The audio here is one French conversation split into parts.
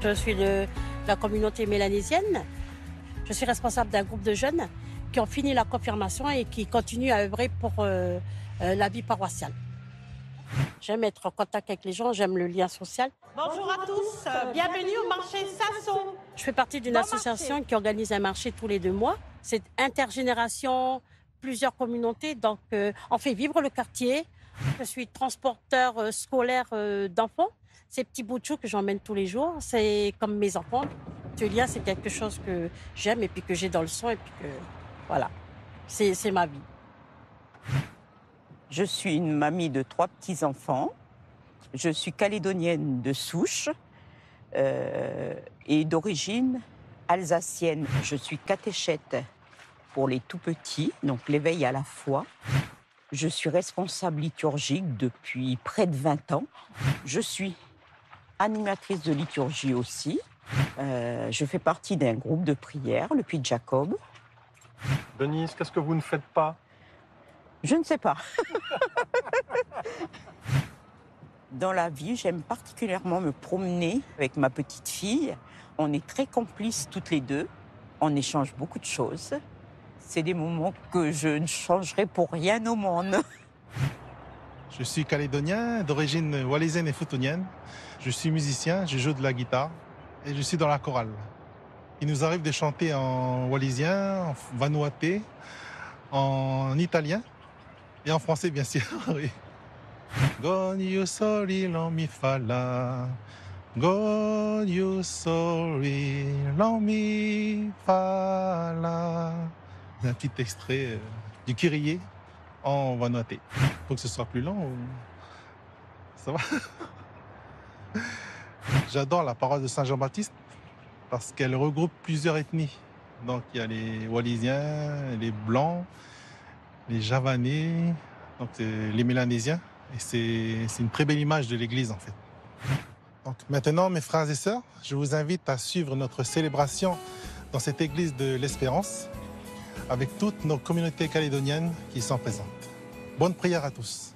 Je suis de la communauté mélanésienne. Je suis responsable d'un groupe de jeunes qui ont fini la confirmation et qui continuent à œuvrer pour la vie paroissiale. J'aime être en contact avec les gens, j'aime le lien social. Bonjour à tous, bienvenue au marché Sasson. Je fais partie d'une association qui organise un marché tous les 2 mois. C'est intergénération, plusieurs communautés, donc on fait vivre le quartier. Je suis transporteur scolaire d'enfants. Ces petits bouts de chou que j'emmène tous les jours, c'est comme mes enfants. Ce lien, c'est quelque chose que j'aime et puis que j'ai dans le sang et puis que voilà, c'est ma vie. Je suis une mamie de 3 petits-enfants. Je suis calédonienne de souche et d'origine alsacienne. Je suis catéchète pour les tout-petits, donc l'éveil à la foi. Je suis responsable liturgique depuis près de 20 ans. Je suis animatrice de liturgie aussi. Je fais partie d'un groupe de prière, le Puy de Jacob. Denise, qu'est-ce que vous ne faites pas? Je ne sais pas. Dans la vie, j'aime particulièrement me promener avec ma petite fille. On est très complices toutes les deux. On échange beaucoup de choses. C'est des moments que je ne changerai pour rien au monde. Je suis calédonien, d'origine wallisienne et futunienne. Je suis musicien, je joue de la guitare et je suis dans la chorale. Il nous arrive de chanter en wallisien, en vanuatais, en italien et en français, bien sûr. Oui. Gonyo sori lan mi fa la, gonyo sori lan mi fa la. Un petit extrait du Kyrie en vanuatais. Faut que ce soit plus lent ou... Ça va? J'adore la paroisse de Saint-Jean-Baptiste parce qu'elle regroupe plusieurs ethnies. Donc il y a les Wallisiens, les Blancs, les Javanais, donc les Mélanésiens. Et c'est une très belle image de l'église en fait. Donc maintenant, mes frères et sœurs, je vous invite à suivre notre célébration dans cette église de l'Espérance avec toutes nos communautés calédoniennes qui sont présentes. Bonne prière à tous.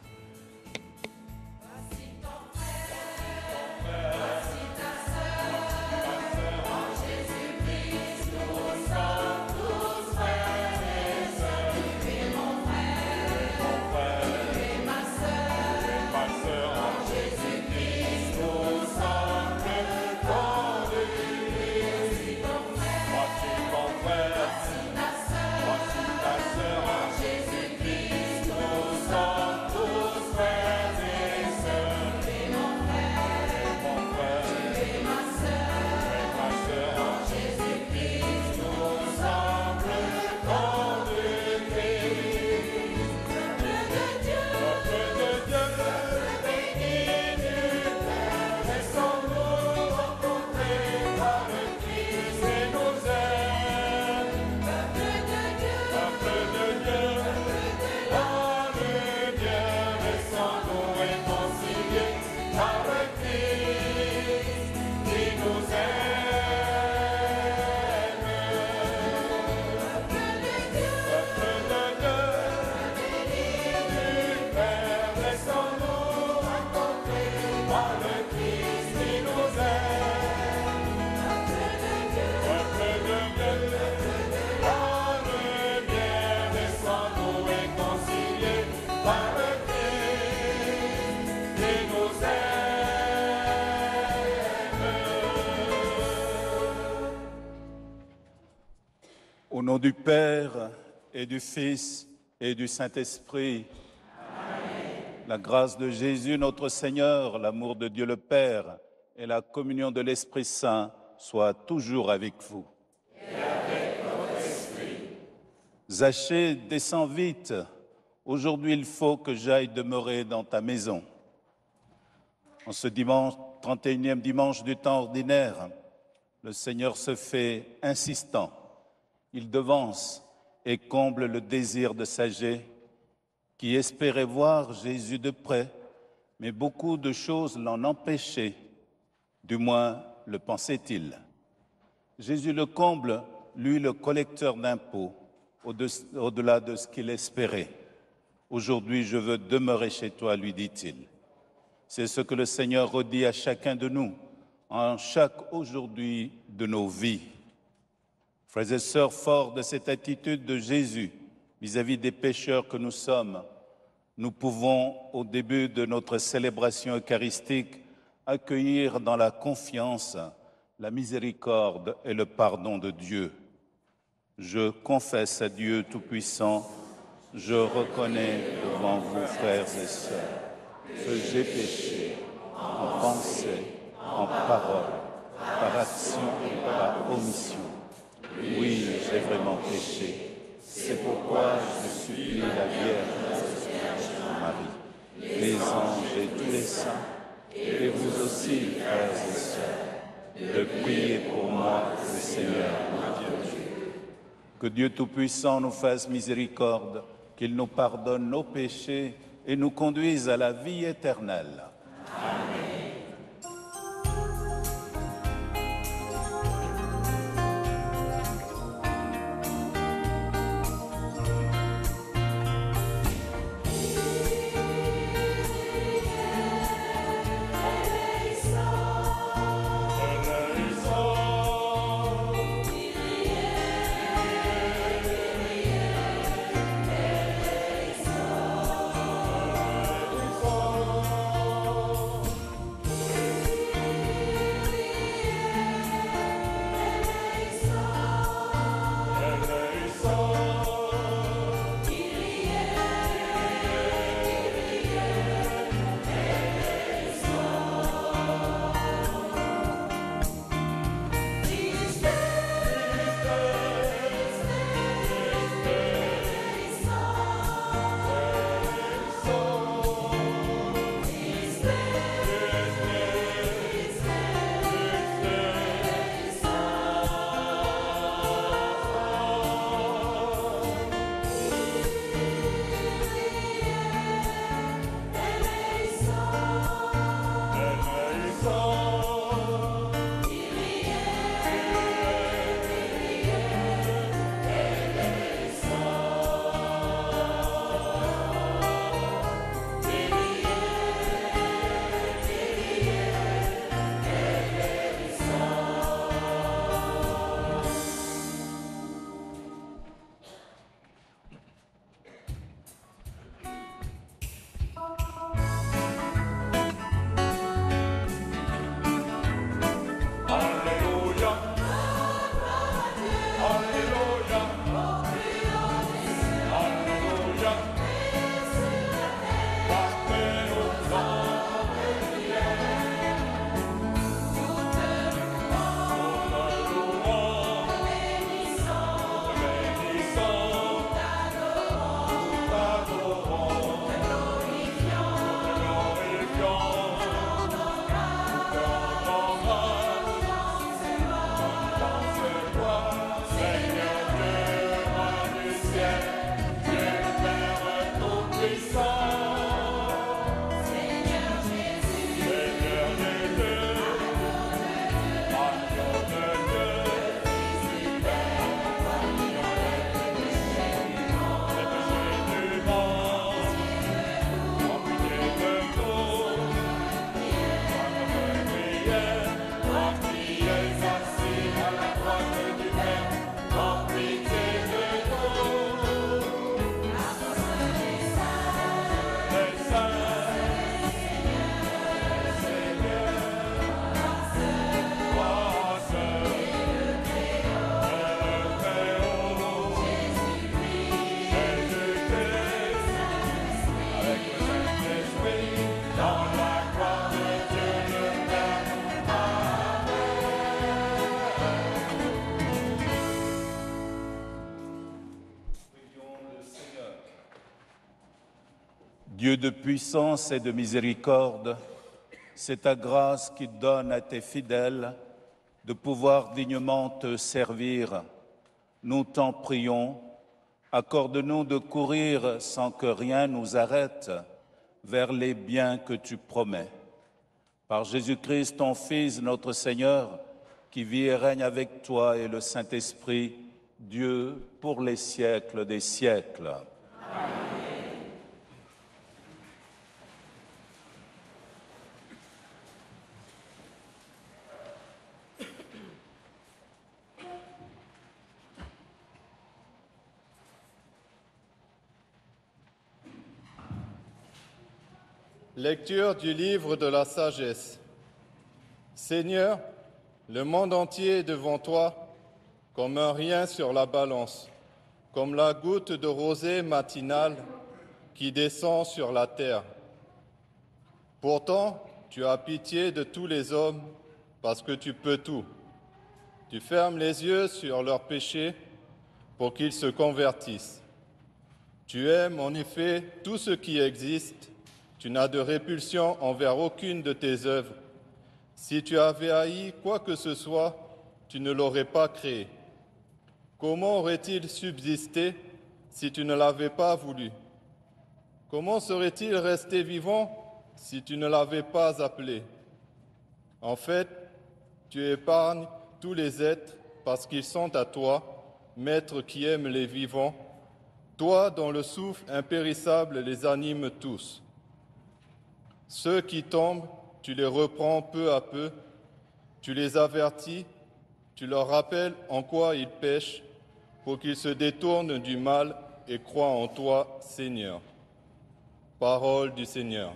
Au nom du Père et du Fils et du Saint-Esprit, la grâce de Jésus notre Seigneur, l'amour de Dieu le Père et la communion de l'Esprit Saint soient toujours avec vous. Et avec votre esprit. Zachée, descends vite. Aujourd'hui, il faut que j'aille demeurer dans ta maison. En ce dimanche, 31e dimanche du temps ordinaire, le Seigneur se fait insistant. Il devance et comble le désir de Zachée, qui espérait voir Jésus de près, mais beaucoup de choses l'en empêchaient, du moins le pensait-il. Jésus le comble, lui le collecteur d'impôts, au-delà de ce qu'il espérait. Aujourd'hui, je veux demeurer chez toi, lui dit-il. C'est ce que le Seigneur redit à chacun de nous en chaque aujourd'hui de nos vies. Frères et sœurs, forts de cette attitude de Jésus vis-à-vis des pécheurs que nous sommes, nous pouvons, au début de notre célébration eucharistique, accueillir dans la confiance la miséricorde et le pardon de Dieu. Je confesse à Dieu Tout-Puissant, je reconnais devant vous, frères et sœurs, que j'ai péché en pensée, en parole, par action et par omission. Oui, j'ai vraiment péché. C'est pourquoi je supplie la Vierge Marie, les anges et tous les saints, et vous aussi, frères et sœurs, de prier pour moi, le Seigneur, mon Dieu. Que Dieu Tout-Puissant nous fasse miséricorde, qu'il nous pardonne nos péchés et nous conduise à la vie éternelle. Amen. Dieu de puissance et de miséricorde, c'est ta grâce qui donne à tes fidèles de pouvoir dignement te servir. Nous t'en prions, accorde-nous de courir sans que rien nous arrête vers les biens que tu promets. Par Jésus-Christ, ton Fils, notre Seigneur, qui vit et règne avec toi et le Saint-Esprit, Dieu pour les siècles des siècles. Amen. Lecture du livre de la sagesse. Seigneur, le monde entier est devant toi, comme un rien sur la balance, comme la goutte de rosée matinale qui descend sur la terre. Pourtant, tu as pitié de tous les hommes parce que tu peux tout. Tu fermes les yeux sur leurs péchés pour qu'ils se convertissent. Tu aimes en effet tout ce qui existe. Tu n'as de répulsion envers aucune de tes œuvres. Si tu avais haï quoi que ce soit, tu ne l'aurais pas créé. Comment aurait-il subsisté si tu ne l'avais pas voulu? Comment serait-il resté vivant si tu ne l'avais pas appelé? En fait, tu épargnes tous les êtres parce qu'ils sont à toi, Maître qui aime les vivants, toi dont le souffle impérissable les anime tous. Ceux qui tombent, tu les reprends peu à peu, tu les avertis, tu leur rappelles en quoi ils pêchent, pour qu'ils se détournent du mal et croient en toi, Seigneur. Parole du Seigneur.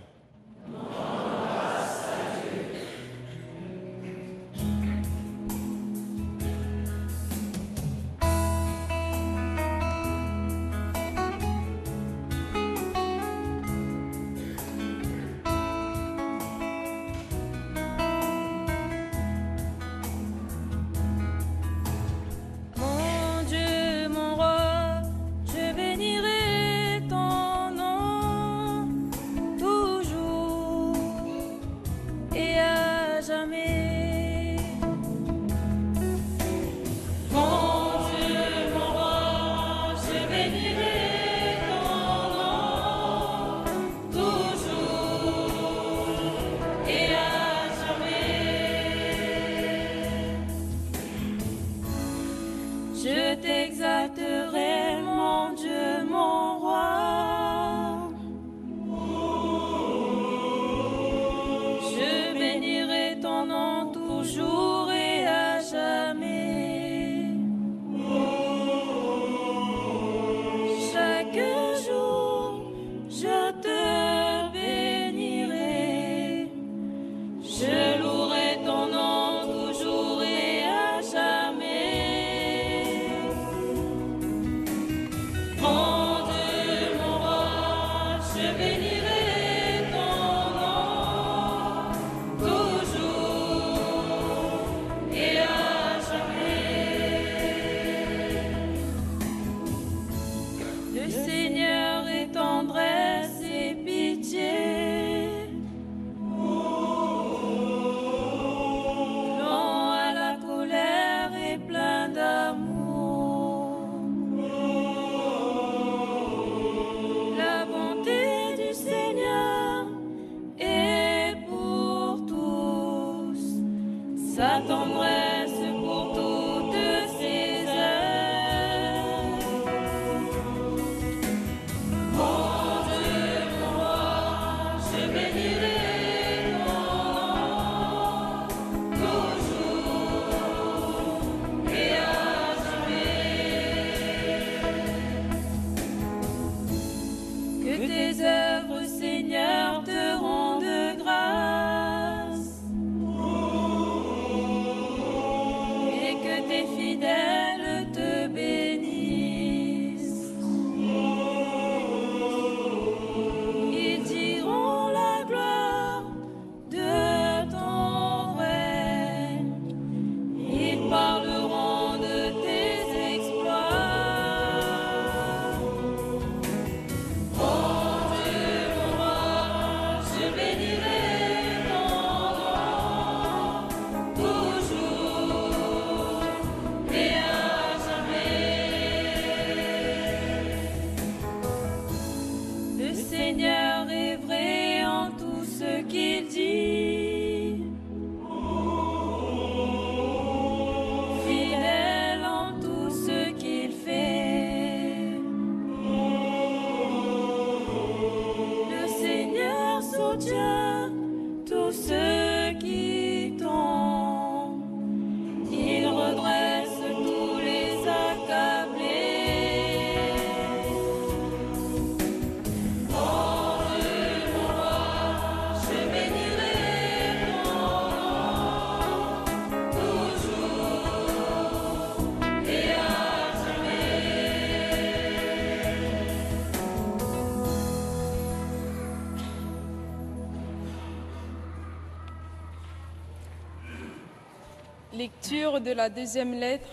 Lecture de la deuxième lettre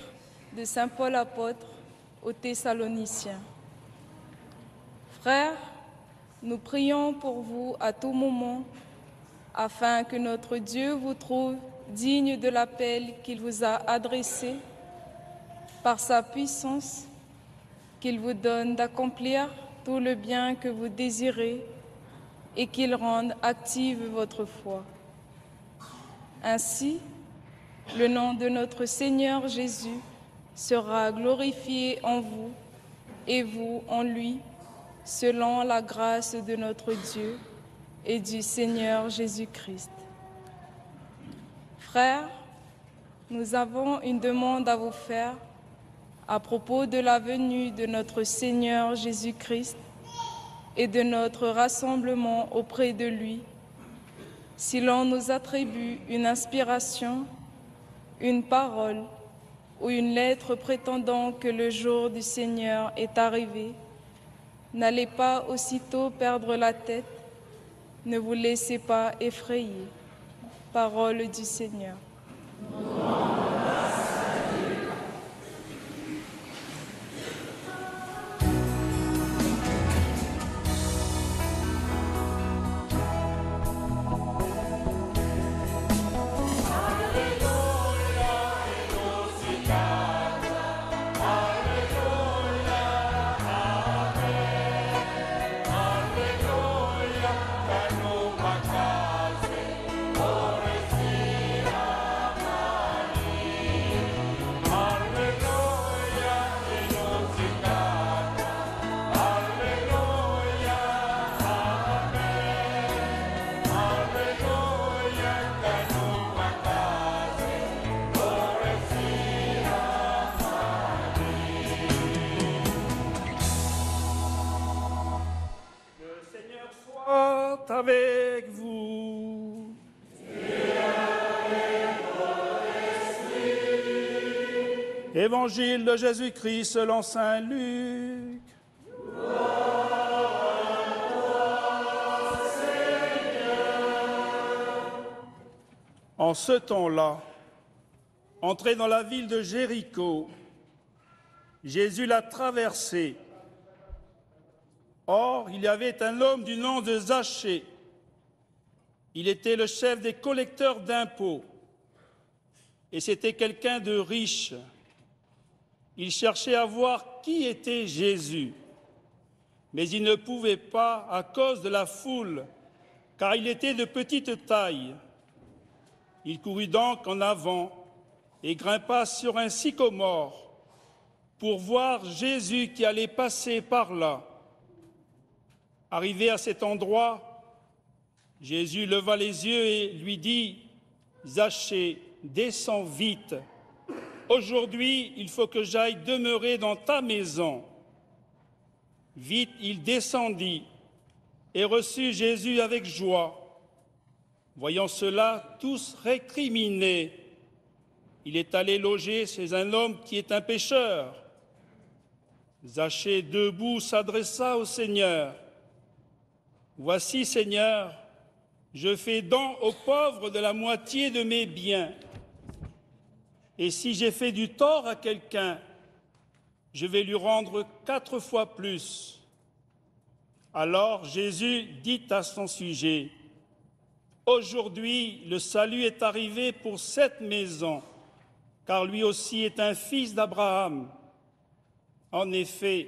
de Saint Paul apôtre aux Thessaloniciens. Frères, nous prions pour vous à tout moment, afin que notre Dieu vous trouve digne de l'appel qu'il vous a adressé, par sa puissance, qu'il vous donne d'accomplir tout le bien que vous désirez et qu'il rende active votre foi. Ainsi, le nom de notre Seigneur Jésus sera glorifié en vous et vous en lui, selon la grâce de notre Dieu et du Seigneur Jésus-Christ. Frères, nous avons une demande à vous faire à propos de la venue de notre Seigneur Jésus-Christ et de notre rassemblement auprès de lui. Si l'on nous attribue une inspiration, une parole ou une lettre prétendant que le jour du Seigneur est arrivé, n'allez pas aussitôt perdre la tête, ne vous laissez pas effrayer. Parole du Seigneur. Avec vous. Évangile de Jésus-Christ selon saint Luc. En ce temps-là, entré dans la ville de Jéricho, Jésus l'a traversée. Or, il y avait un homme du nom de Zachée. Il était le chef des collecteurs d'impôts. Et c'était quelqu'un de riche. Il cherchait à voir qui était Jésus. Mais il ne pouvait pas à cause de la foule, car il était de petite taille. Il courut donc en avant et grimpa sur un sycomore pour voir Jésus qui allait passer par là. Arrivé à cet endroit, Jésus leva les yeux et lui dit « Zachée, descends vite. Aujourd'hui, il faut que j'aille demeurer dans ta maison. » Vite, il descendit et reçut Jésus avec joie. Voyant cela, tous récriminaient. Il est allé loger chez un homme qui est un pécheur. Zachée, debout, s'adressa au Seigneur. « Voici, Seigneur, je fais don aux pauvres de la moitié de mes biens. Et si j'ai fait du tort à quelqu'un, je vais lui rendre 4 fois plus. » Alors Jésus dit à son sujet, « Aujourd'hui, le salut est arrivé pour cette maison, car lui aussi est un fils d'Abraham. En effet,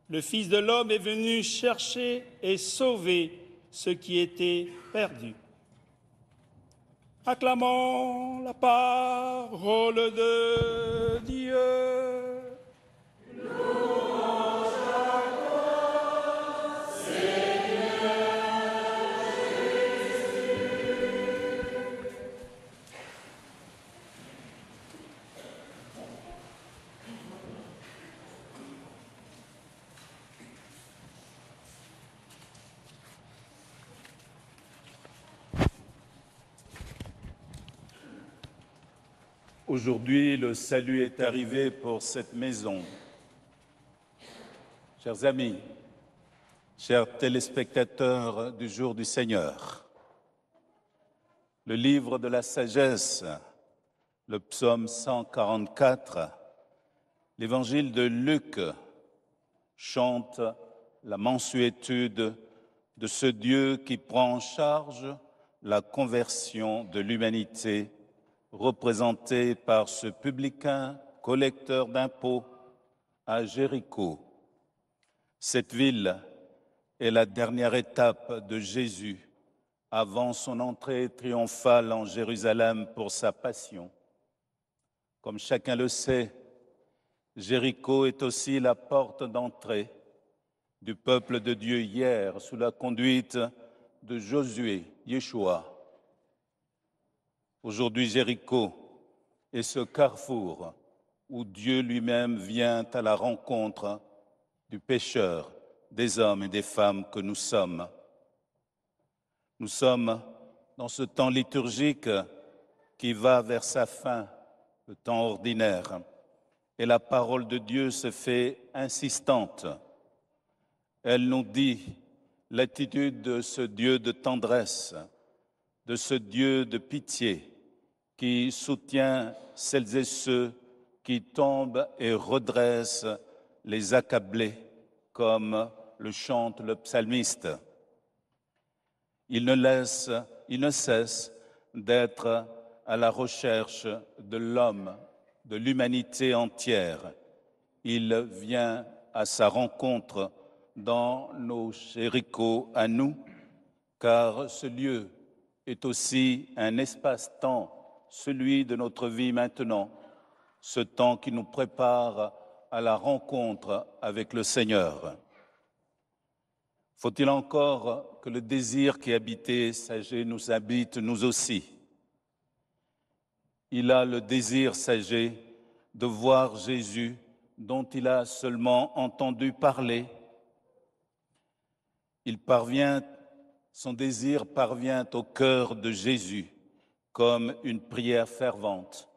le Fils de l'homme est venu chercher et sauver ce qui était perdu. » Acclamons la parole de Dieu. Louange à toi, Seigneur Jésus. Aujourd'hui, le salut est arrivé pour cette maison. Chers amis, chers téléspectateurs du jour du Seigneur, le livre de la sagesse le psaume 144, l'évangile de Luc chante la mansuétude de ce Dieu qui prend en charge la conversion de l'humanité, représentée par ce publicain collecteur d'impôts à Jéricho. Cette ville est la dernière étape de Jésus avant son entrée triomphale en Jérusalem pour sa passion. Comme chacun le sait, Jéricho est aussi la porte d'entrée du peuple de Dieu hier sous la conduite de Josué, Yeshua. Aujourd'hui, Jéricho est ce carrefour où Dieu lui-même vient à la rencontre du pécheur, des hommes et des femmes que nous sommes. Nous sommes dans ce temps liturgique qui va vers sa fin, le temps ordinaire, et la parole de Dieu se fait insistante. Elle nous dit l'attitude de ce Dieu de tendresse, de ce Dieu de pitié qui soutient celles et ceux qui tombent et redresse les accablés, comme le chante le psalmiste. Il ne cesse d'être à la recherche de l'homme, de l'humanité entière. Il vient à sa rencontre dans nos Jérichos à nous, car ce lieu est aussi un espace-temps, celui de notre vie maintenant, ce temps qui nous prépare à la rencontre avec le Seigneur. Faut-il encore que le désir qui habitait Sagé nous habite nous aussi? Il a le désir, Sagé, de voir Jésus dont il a seulement entendu parler. Son désir parvient au cœur de Jésus comme une prière fervente.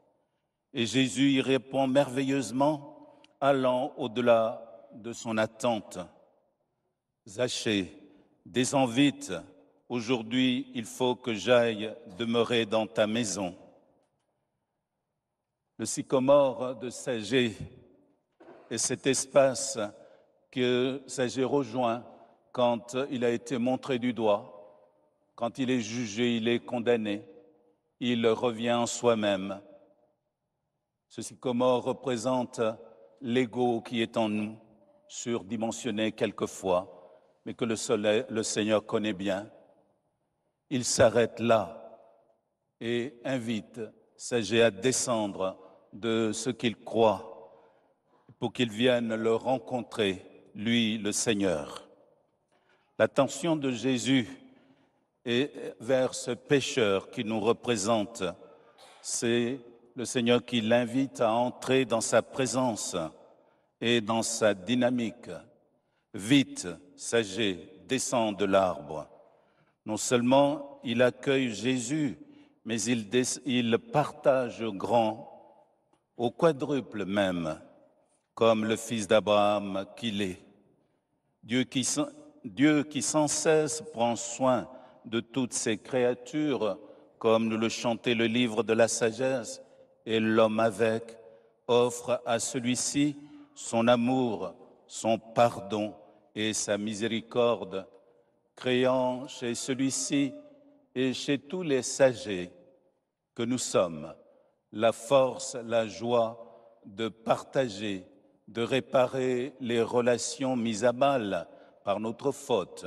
Et Jésus y répond merveilleusement, allant au-delà de son attente. Zachée, descends vite, aujourd'hui il faut que j'aille demeurer dans ta maison. Le sycomore de Sagé est cet espace que Sagé rejoint quand il a été montré du doigt, quand il est jugé, il est condamné, il revient en soi-même. Ce sycomore représente l'ego qui est en nous, surdimensionné quelquefois, mais que le Seigneur connaît bien. Il s'arrête là et invite Sagé à descendre de ce qu'il croit pour qu'il vienne le rencontrer, lui, le Seigneur. L'attention de Jésus est vers ce pécheur qui nous représente. C'est le Seigneur qui l'invite à entrer dans sa présence et dans sa dynamique. Vite, Sagé, descend de l'arbre. Non seulement il accueille Jésus, mais il partage grand, au quadruple même, comme le fils d'Abraham qu'il est. Dieu qui sans cesse prend soin de toutes ses créatures, comme nous le chantait le livre de la sagesse, et l'homme avec, offre à celui-ci son amour, son pardon et sa miséricorde, créant chez celui-ci et chez tous les sagés que nous sommes la force, la joie de partager, de réparer les relations mises à mal par notre faute.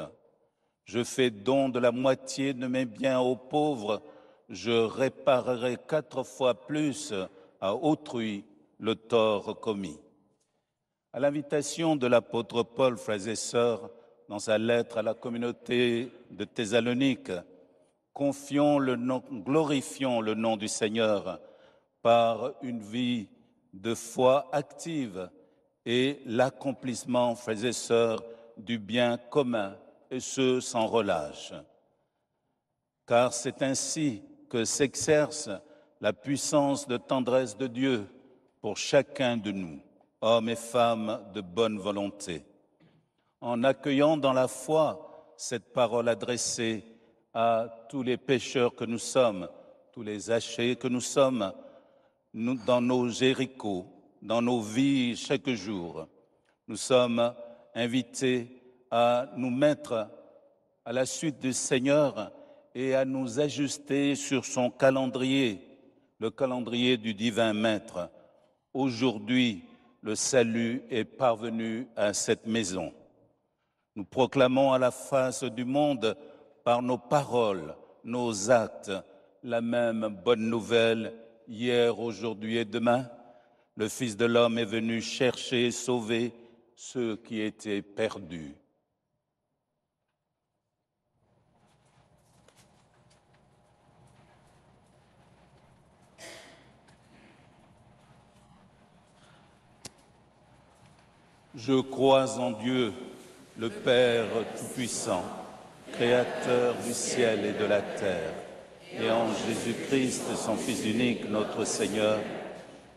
Je fais don de la moitié de mes biens aux pauvres, je réparerai 4 fois plus à autrui le tort commis. À l'invitation de l'apôtre Paul, frères et sœurs, dans sa lettre à la communauté de Thessalonique, glorifions le nom du Seigneur par une vie de foi active et l'accomplissement, frères et sœurs, du bien commun, et ce sans relâche. Car c'est ainsi que s'exerce la puissance de tendresse de Dieu pour chacun de nous, hommes et femmes de bonne volonté. En accueillant dans la foi cette parole adressée à tous les pécheurs que nous sommes, tous les hachés que nous sommes, dans nos Jéricho, dans nos vies chaque jour. Nous sommes invités à nous mettre à la suite du Seigneur et à nous ajuster sur son calendrier, le calendrier du divin Maître. Aujourd'hui, le salut est parvenu à cette maison. Nous proclamons à la face du monde, par nos paroles, nos actes, la même bonne nouvelle, hier, aujourd'hui et demain. Le Fils de l'homme est venu chercher et sauver ceux qui étaient perdus. Je crois en Dieu, le Père Tout-Puissant, Créateur du ciel et de la terre, et en Jésus-Christ, son Fils unique, notre Seigneur,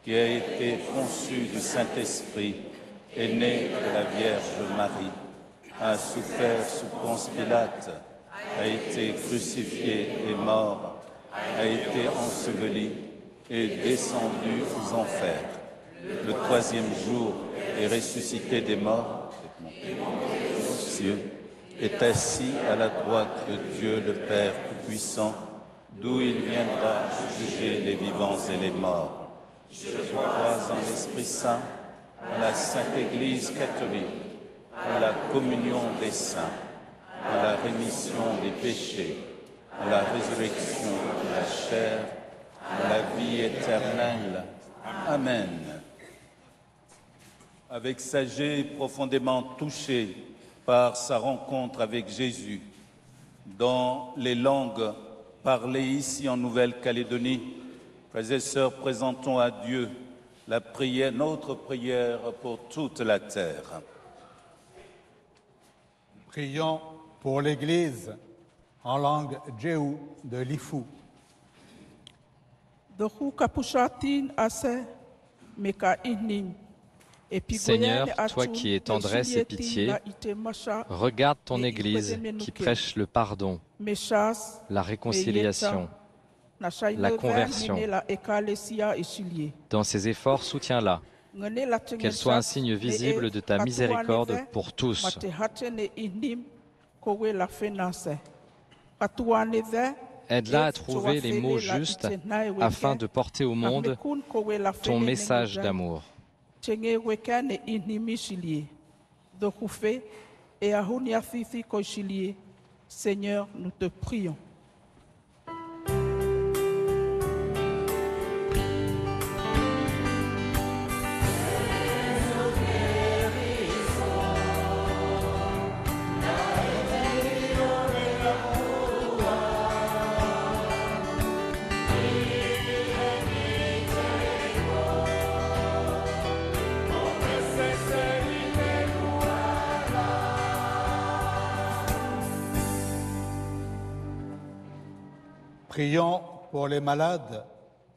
qui a été conçu du Saint-Esprit, est né de la Vierge Marie, a souffert sous Ponce Pilate, a été crucifié et mort, a été enseveli et descendu aux enfers. Le troisième jour est ressuscité des morts, aux cieux, est assis à la droite de Dieu le Père Tout-Puissant, d'où il viendra juger les vivants et les morts. Je crois en l'Esprit Saint, à la Sainte Église catholique, à la communion des saints, à la rémission des péchés, à la résurrection de la chair, à la vie éternelle. Amen. Avec Saget, profondément touché par sa rencontre avec Jésus, dans les langues parlées ici en Nouvelle-Calédonie, frères et sœurs, présentons à Dieu la prière, notre prière pour toute la terre. Prions pour l'Église en langue Jéhu de Lifu. Seigneur, toi qui es tendresse et pitié, regarde ton Église qui prêche le pardon, la réconciliation, la conversion. Dans ses efforts, soutiens-la, qu'elle soit un signe visible de ta miséricorde pour tous. Aide-la à trouver les mots justes afin de porter au monde ton message d'amour. Seigneur, nous te prions. Prions pour les malades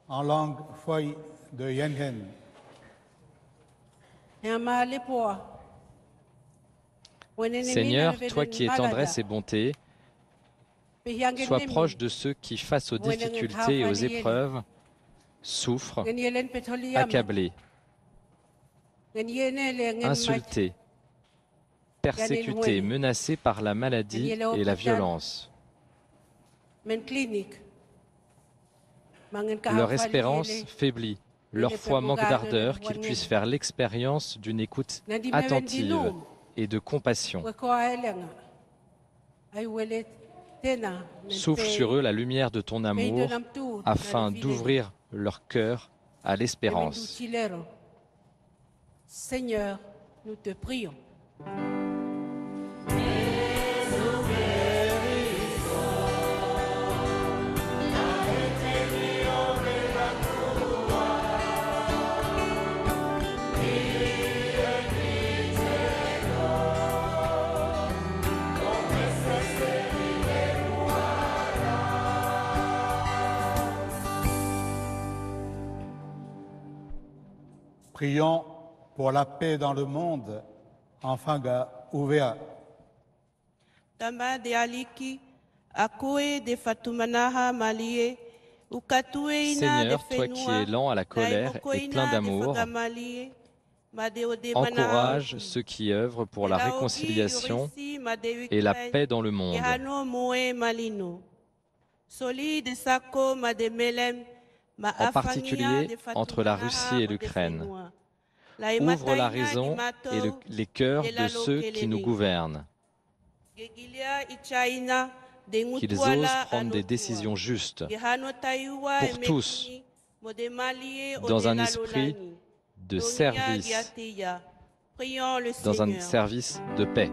en langue Foi de Yengen. Seigneur, toi qui es tendresse et bonté, sois proche de ceux qui, face aux difficultés et aux épreuves, souffrent, accablés, insultés, persécutés, menacés par la maladie et la violence. Leur espérance faiblit, leur foi manque d'ardeur, qu'ils puissent faire l'expérience d'une écoute attentive et de compassion. Souffle sur eux la lumière de ton amour afin d'ouvrir leur cœur à l'espérance. Seigneur, nous te prions. Prions pour la paix dans le monde en Fanga Ouvea. Tamba de Aliki, Akoe de Fatumanaha Malie, Seigneur, toi qui es lent à la colère et plein d'amour, encourage ceux qui œuvrent pour la réconciliation et la paix dans le monde. En particulier entre la Russie et l'Ukraine. Ouvre la raison et les cœurs de ceux qui nous gouvernent. Qu'ils osent prendre des décisions justes pour tous, dans un esprit de service, dans un service de paix.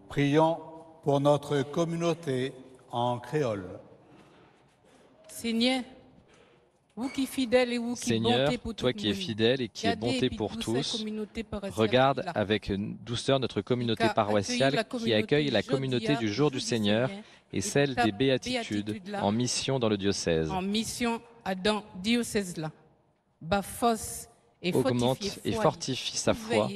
Prions pour notre communauté en créole. Seigneur, vous qui fidèle et vous qui Seigneur, bonté pour toi tout qui le es monde. fidèle et qui es bonté pour tous, regarde avec douceur notre communauté paroissiale qui accueille la communauté du jour du Seigneur et celle des béatitudes en mission dans le diocèse. En mission dans le diocèse là. Augmente et fortifie sa foi,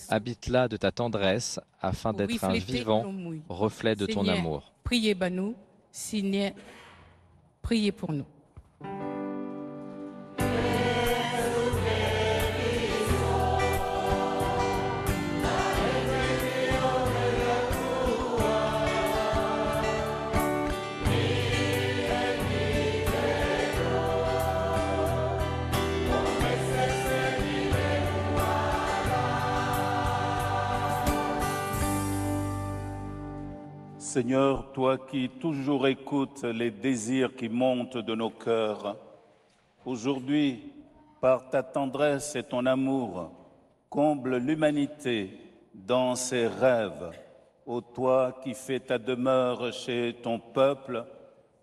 habite là de ta tendresse afin d'être un vivant reflet de ton amour. Priez pour nous, Seigneur, priez pour nous. Seigneur, toi qui toujours écoutes les désirs qui montent de nos cœurs, aujourd'hui, par ta tendresse et ton amour, comble l'humanité dans ses rêves. Ô toi qui fais ta demeure chez ton peuple,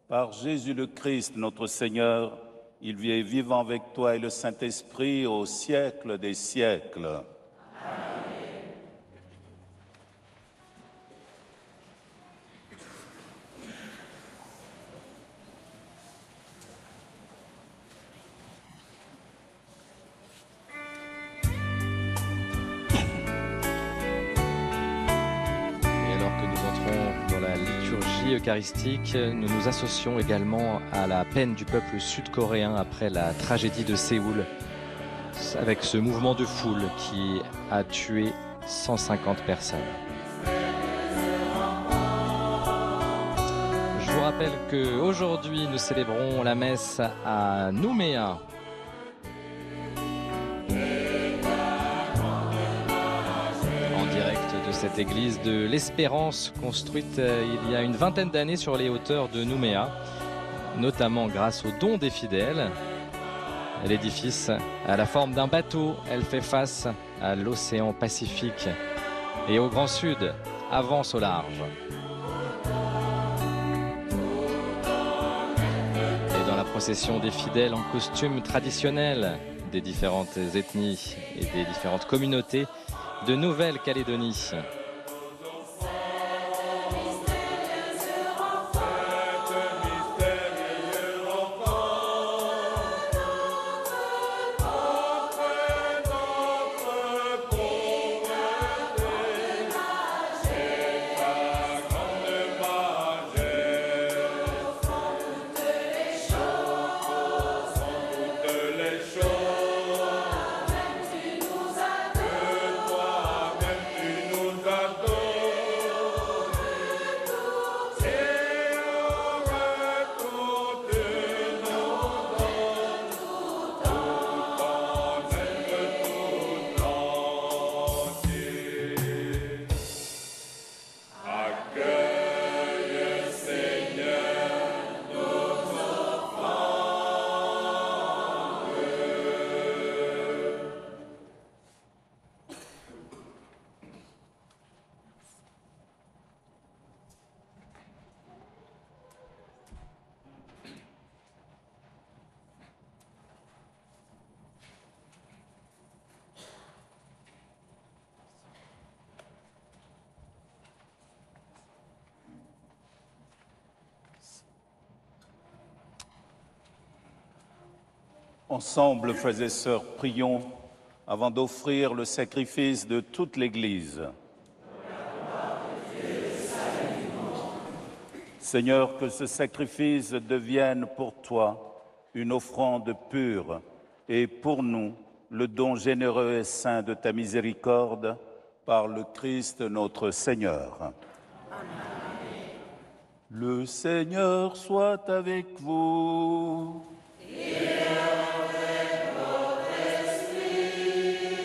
par Jésus le Christ, notre Seigneur, il vient vivant avec toi et le Saint-Esprit au siècle des siècles. Eucharistique, nous nous associons également à la peine du peuple sud-coréen après la tragédie de Séoul, avec ce mouvement de foule qui a tué 150 personnes. Je vous rappelle qu'aujourd'hui nous célébrons la messe à Nouméa. De cette église de l'Espérance construite il y a une vingtaine d'années sur les hauteurs de Nouméa, notamment grâce aux dons des fidèles. L'édifice a la forme d'un bateau, elle fait face à l'océan Pacifique et au Grand Sud, avance au large. Et dans la procession des fidèles en costume traditionnel des différentes ethnies et des différentes communautés de Nouvelle-Calédonie. Nous Ensemble, frères et sœurs, prions avant d'offrir le sacrifice de toute l'Église. Seigneur, que ce sacrifice devienne pour toi une offrande pure et pour nous le don généreux et saint de ta miséricorde par le Christ notre Seigneur. Amen. Le Seigneur soit avec vous.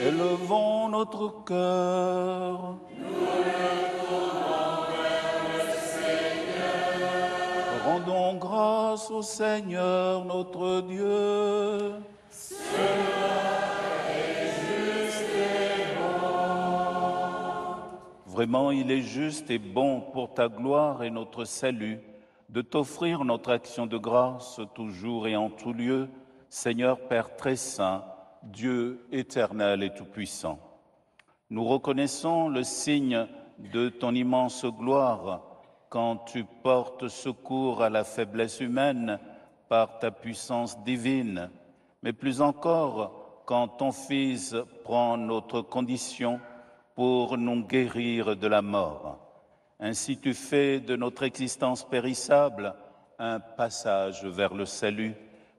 Élevons notre cœur. Nous le tournons vers le Seigneur. Rendons grâce au Seigneur notre Dieu. Cela est juste et bon. Vraiment, il est juste et bon pour ta gloire et notre salut de t'offrir notre action de grâce toujours et en tout lieu, Seigneur Père très saint, Dieu éternel et tout-puissant. Nous reconnaissons le signe de ton immense gloire quand tu portes secours à la faiblesse humaine par ta puissance divine, mais plus encore quand ton Fils prend notre condition pour nous guérir de la mort. Ainsi tu fais de notre existence périssable un passage vers le salut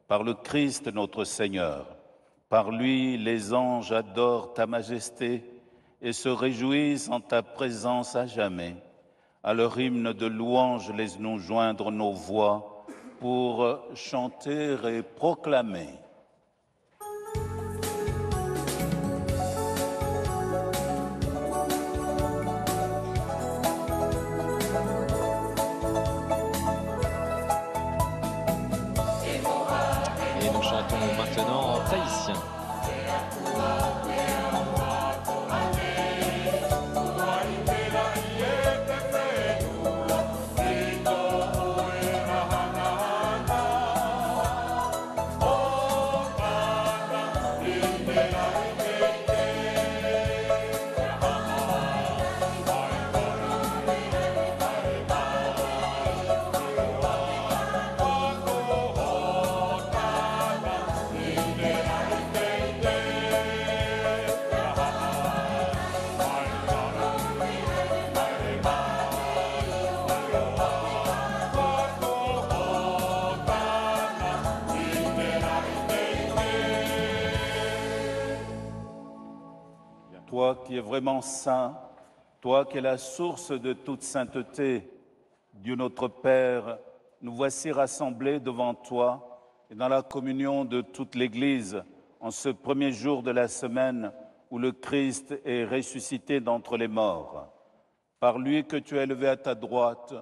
par le Christ notre Seigneur. Par lui, les anges adorent ta majesté et se réjouissent en ta présence à jamais. À leur hymne de louange, laisse-nous joindre nos voix pour chanter et proclamer. Et nous chantons maintenant en tahitien. Toi qui es vraiment saint, toi qui es la source de toute sainteté, Dieu notre Père, nous voici rassemblés devant toi et dans la communion de toute l'Église en ce premier jour de la semaine où le Christ est ressuscité d'entre les morts. Par lui que tu as élevé à ta droite,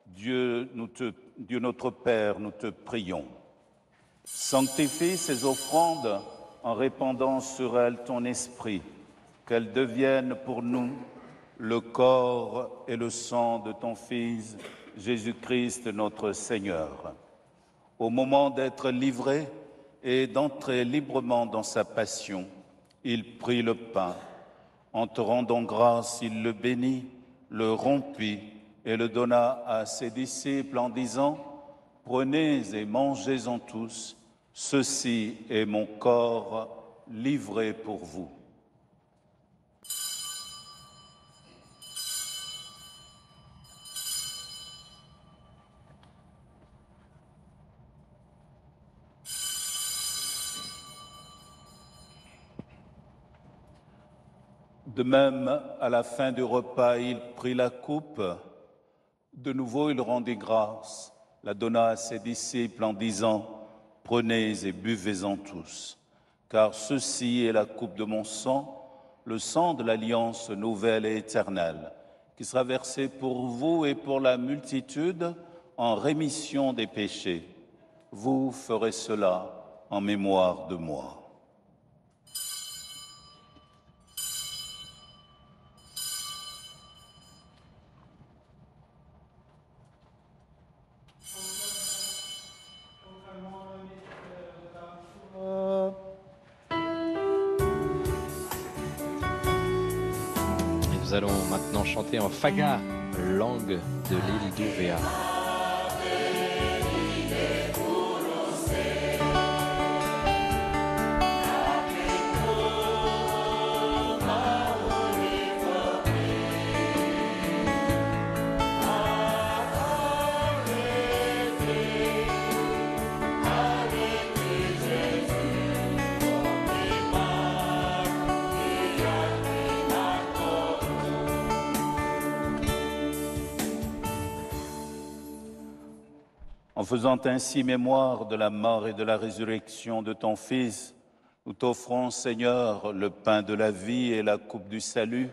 Dieu notre Père, nous te prions. Sanctifie ces offrandes en répandant sur elles ton esprit, qu'elles deviennent pour nous le corps et le sang de ton Fils, Jésus-Christ notre Seigneur. Au moment d'être livré et d'entrer librement dans sa passion, il prit le pain. En te rendant grâce, il le bénit, le rompit et le donna à ses disciples en disant « Prenez et mangez-en tous, ceci est mon corps livré pour vous. » De même, à la fin du repas, il prit la coupe. De nouveau, il rendit grâce, la donna à ses disciples en disant « Prenez et buvez-en tous, car ceci est la coupe de mon sang, le sang de l'alliance nouvelle et éternelle, qui sera versé pour vous et pour la multitude en rémission des péchés. Vous ferez cela en mémoire de moi. » Nous allons maintenant chanter en faga, langue de l'île d'Ouvéa. En faisant ainsi mémoire de la mort et de la résurrection de ton Fils, nous t'offrons, Seigneur, le pain de la vie et la coupe du salut,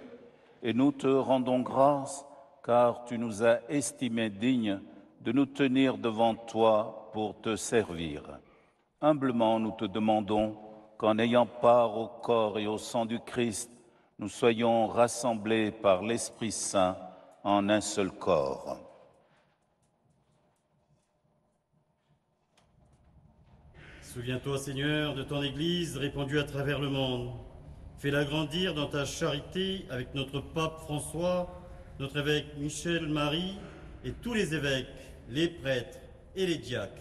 et nous te rendons grâce, car tu nous as estimés dignes de nous tenir devant toi pour te servir. Humblement, nous te demandons qu'en ayant part au corps et au sang du Christ, nous soyons rassemblés par l'Esprit Saint en un seul corps. Souviens-toi, Seigneur, de ton Église répandue à travers le monde. Fais-la grandir dans ta charité avec notre pape François, notre évêque Michel Marie et tous les évêques, les prêtres et les diacres.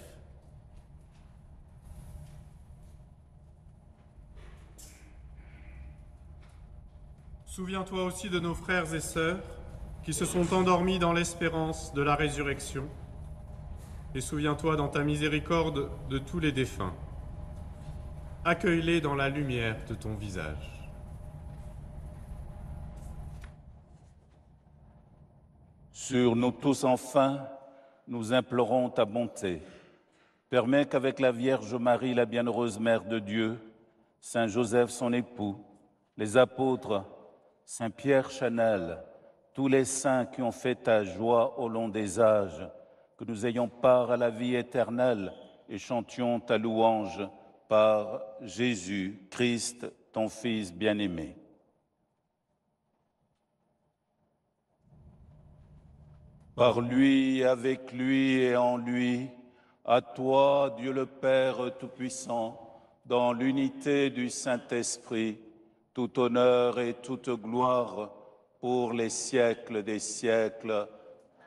Souviens-toi aussi de nos frères et sœurs qui se sont endormis dans l'espérance de la résurrection. Et souviens-toi dans ta miséricorde de tous les défunts. Accueille-les dans la lumière de ton visage. Sur nous tous enfin, nous implorons ta bonté. Permets qu'avec la Vierge Marie, la bienheureuse Mère de Dieu, Saint Joseph son époux, les apôtres, Saint Pierre Chanel, tous les saints qui ont fait ta joie au long des âges, que nous ayons part à la vie éternelle et chantions ta louange par Jésus, Christ, ton Fils bien-aimé. Par lui, avec lui et en lui, à toi, Dieu le Père Tout-Puissant, dans l'unité du Saint-Esprit, tout honneur et toute gloire pour les siècles des siècles.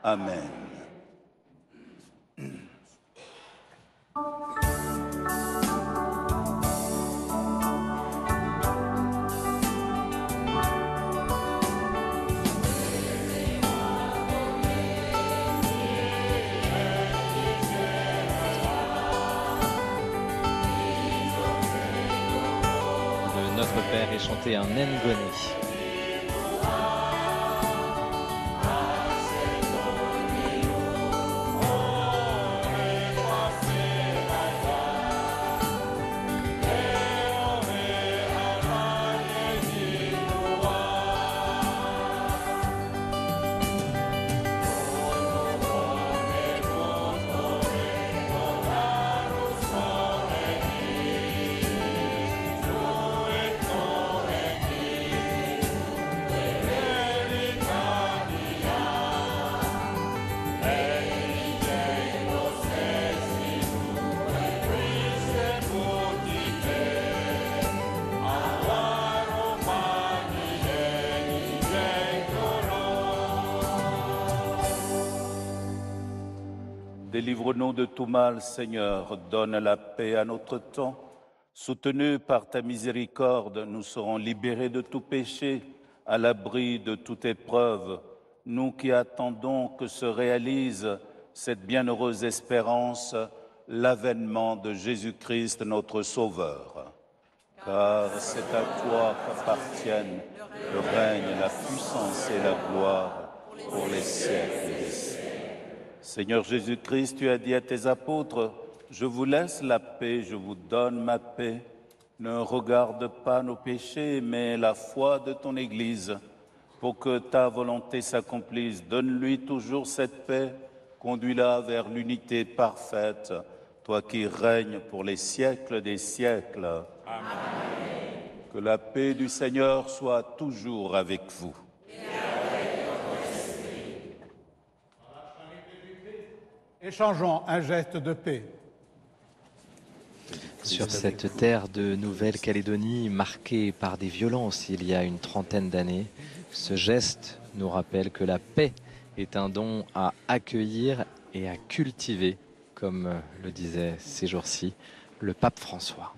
Amen. Notre Père est chanté un Ngoni. Délivre-nous de tout mal, Seigneur, donne la paix à notre temps. Soutenus par ta miséricorde, nous serons libérés de tout péché, à l'abri de toute épreuve. Nous qui attendons que se réalise cette bienheureuse espérance, l'avènement de Jésus-Christ, notre Sauveur. Car c'est à toi qu'appartiennent le règne, la puissance et la gloire pour les siècles des siècles. Seigneur Jésus-Christ, tu as dit à tes apôtres, « Je vous laisse la paix, je vous donne ma paix. Ne regarde pas nos péchés, mais la foi de ton Église. Pour que ta volonté s'accomplisse, donne-lui toujours cette paix, conduis-la vers l'unité parfaite, toi qui règnes pour les siècles des siècles. Amen. Que la paix du Seigneur soit toujours avec vous. Échangeons un geste de paix. Sur cette terre de Nouvelle-Calédonie marquée par des violences il y a une trentaine d'années, ce geste nous rappelle que la paix est un don à accueillir et à cultiver, comme le disait ces jours-ci le pape François.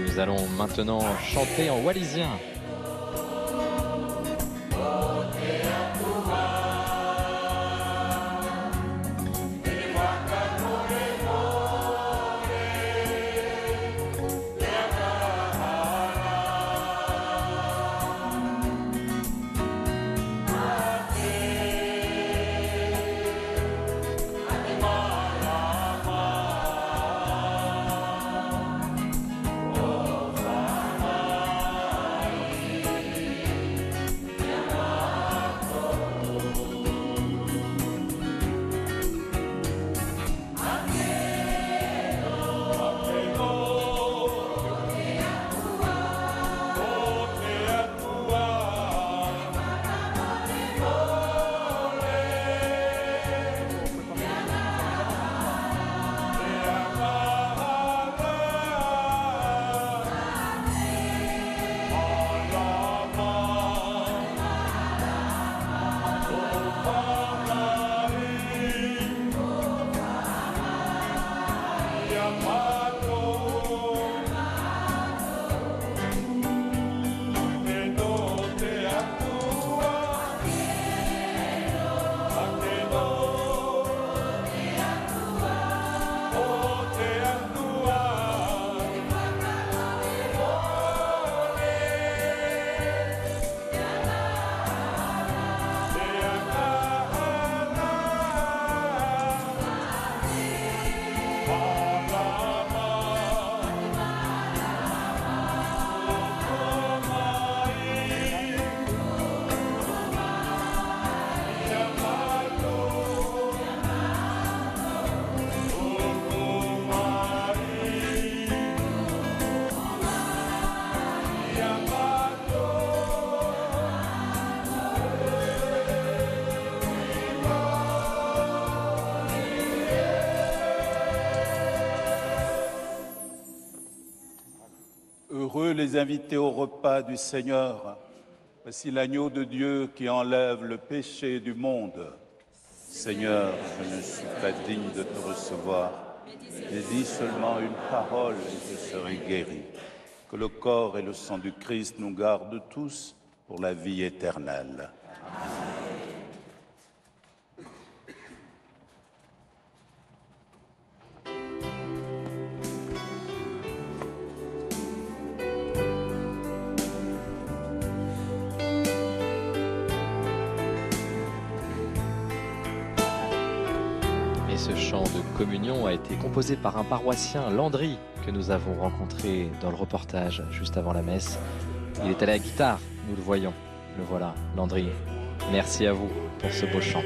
Nous allons maintenant chanter en wallisien. Heureux les invités au repas du Seigneur. Voici l'agneau de Dieu qui enlève le péché du monde. Seigneur, je ne suis pas digne de te recevoir, mais dis seulement une parole et je serai guéri. Que le corps et le sang du Christ nous gardent tous pour la vie éternelle. Et ce chant de communion a été composé par un paroissien, Landry, que nous avons rencontré dans le reportage juste avant la messe. Il est à la guitare, nous le voyons. Le voilà, Landry. Merci à vous pour ce beau chant.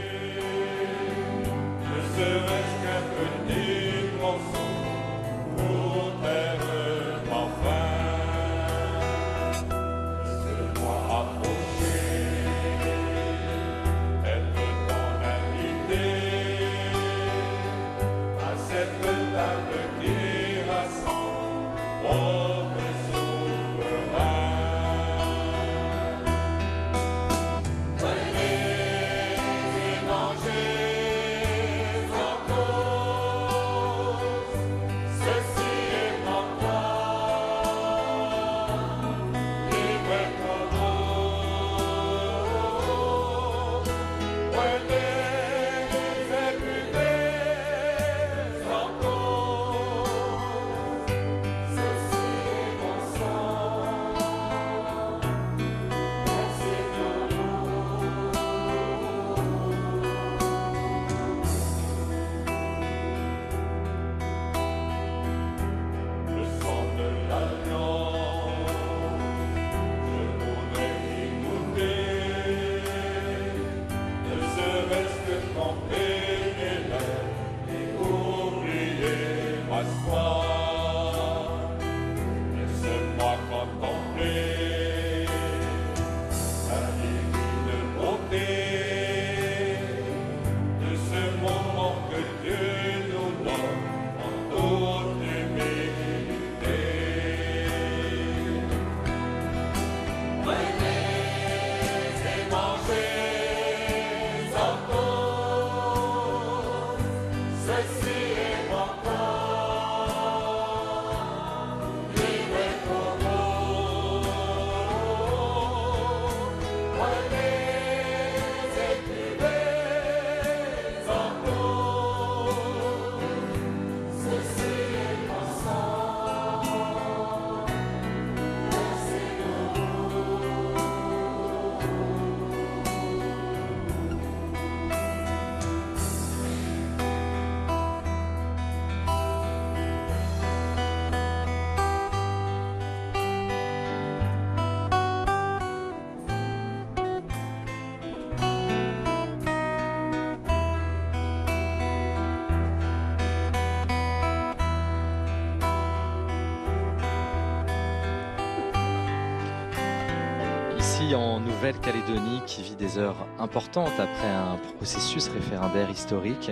En Nouvelle-Calédonie, qui vit des heures importantes après un processus référendaire historique,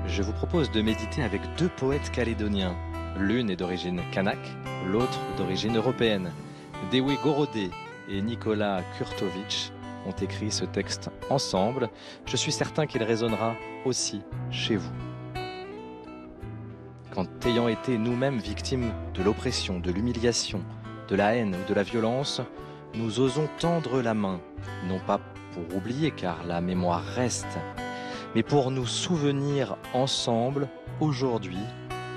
je vous propose de méditer avec deux poètes calédoniens. L'une est d'origine kanak, l'autre d'origine européenne. Dewe Gorodé et Nicolas Kurtovic ont écrit ce texte ensemble. Je suis certain qu'il résonnera aussi chez vous. Quand ayant été nous-mêmes victimes de l'oppression, de l'humiliation, de la haine ou de la violence, nous osons tendre la main, non pas pour oublier car la mémoire reste, mais pour nous souvenir ensemble aujourd'hui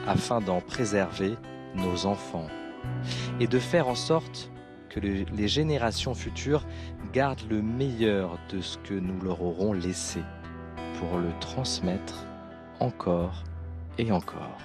afin d'en préserver nos enfants et de faire en sorte que les générations futures gardent le meilleur de ce que nous leur aurons laissé pour le transmettre encore et encore.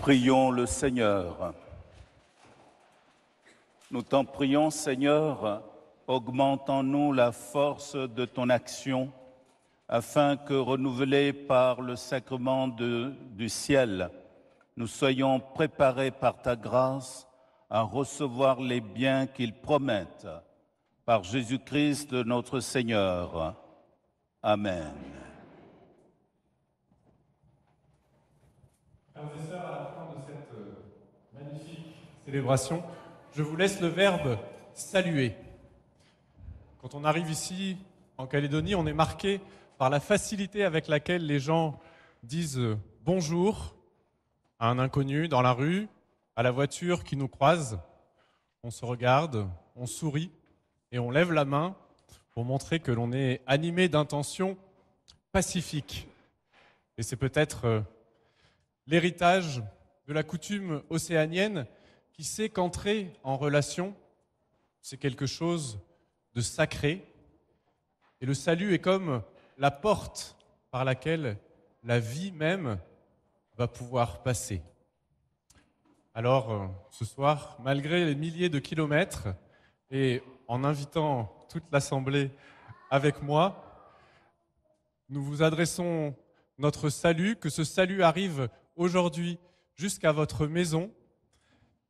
Prions le Seigneur. Nous t'en prions, Seigneur, augmente en nous la force de ton action, afin que, renouvelés par le sacrement du ciel, nous soyons préparés par ta grâce à recevoir les biens qu'il promette. Par Jésus-Christ, notre Seigneur. Amen. Frères et sœurs, à la fin de cette magnifique célébration, je vous laisse le verbe « saluer ». Quand on arrive ici, en Calédonie, on est marqué par la facilité avec laquelle les gens disent « bonjour » à un inconnu dans la rue, à la voiture qui nous croise. On se regarde, on sourit et on lève la main pour montrer que l'on est animé d'intentions pacifiques. Et c'est peut-être l'héritage de la coutume océanienne qui sait qu'entrer en relation, c'est quelque chose de sacré. Et le salut est comme la porte par laquelle la vie même va pouvoir passer. Alors, ce soir, malgré les milliers de kilomètres, et en invitant toute l'Assemblée avec moi, nous vous adressons notre salut, que ce salut arrive aujourd'hui jusqu'à votre maison,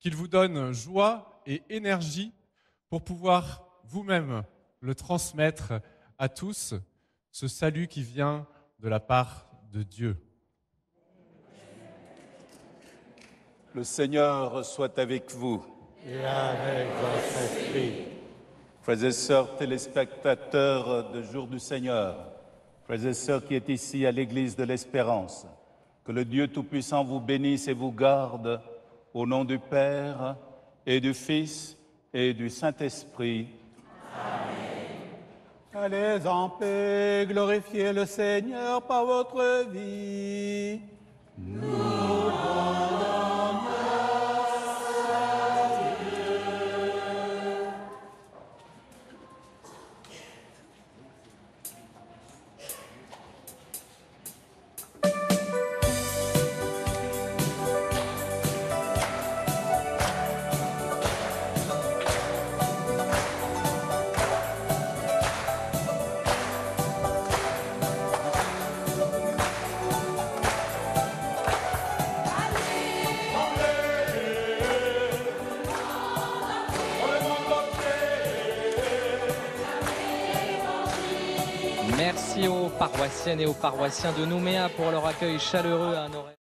qu'il vous donne joie et énergie pour pouvoir vous-même le transmettre à tous, ce salut qui vient de la part de Dieu. Le Seigneur soit avec vous. Et avec votre esprit. Frères et sœurs téléspectateurs de Jour du Seigneur, frères et sœurs qui êtes ici à l'Église de l'Espérance, que le Dieu Tout-Puissant vous bénisse et vous garde au nom du Père et du Fils et du Saint-Esprit. Amen. Allez en paix, glorifiez le Seigneur par votre vie. Merci aux paroissiennes et aux paroissiens de Nouméa pour leur accueil chaleureux à un horaire.